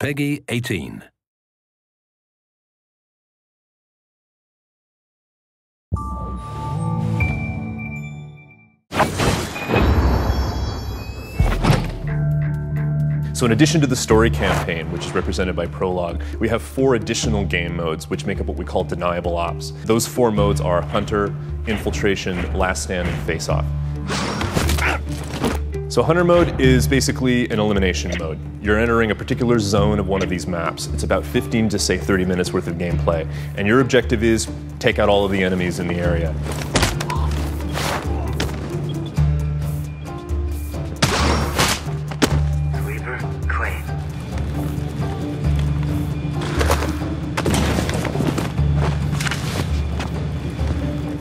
Peggy 18. So in addition to the story campaign, which is represented by Prologue, we have 4 additional game modes which make up what we call Deniable Ops. Those 4 modes are Hunter, Infiltration, Last Stand, and Face Off. So Hunter mode is basically an elimination mode. You're entering a particular zone of one of these maps. It's about 15 to say 30 minutes worth of gameplay. And your objective is take out all of the enemies in the area.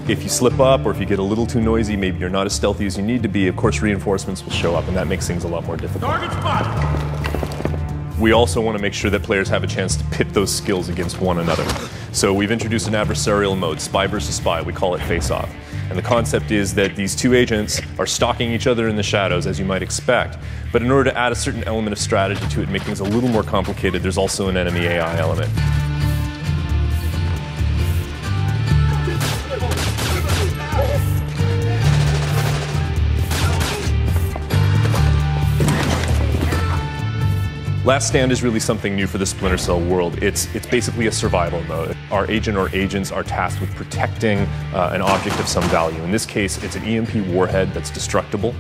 If you slip up or if you get a little too noisy, maybe you're not as stealthy as you need to be, of course reinforcements will show up and that makes things a lot more difficult. Target spot! We also want to make sure that players have a chance to pit those skills against one another. So we've introduced an adversarial mode, spy versus spy. We call it Face Off. And the concept is that these 2 agents are stalking each other in the shadows, as you might expect. But in order to add a certain element of strategy to it and make things a little more complicated, there's also an enemy AI element. Last Stand is really something new for the Splinter Cell world. It's basically a survival mode. Our agent or agents are tasked with protecting an object of some value. In this case, it's an EMP warhead that's destructible.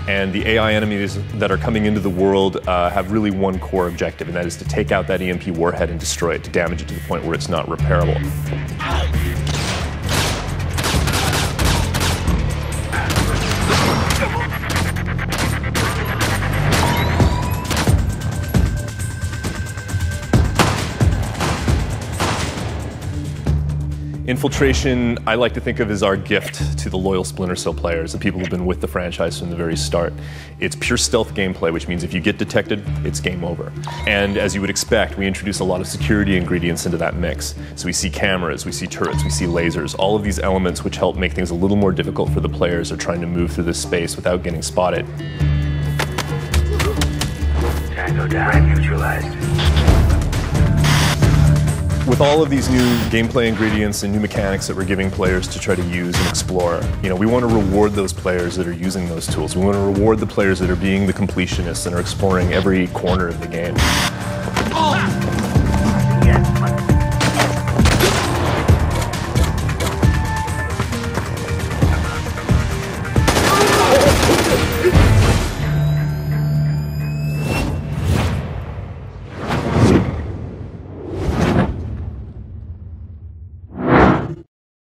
And the AI enemies that are coming into the world have really one core objective, and that is to take out that EMP warhead and destroy it, to damage it to the point where it's not repairable. Infiltration, I like to think of as our gift to the loyal Splinter Cell players, the people who've been with the franchise from the very start. It's pure stealth gameplay, which means if you get detected, it's game over. And as you would expect, we introduce a lot of security ingredients into that mix. So we see cameras, we see turrets, we see lasers, all of these elements which help make things a little more difficult for the players who are trying to move through this space without getting spotted. Tango down, neutralized. With all of these new gameplay ingredients and new mechanics that we're giving players to try to use and explore, we want to reward those players that are using those tools. We want to reward the players that are being the completionists and are exploring every corner of the game.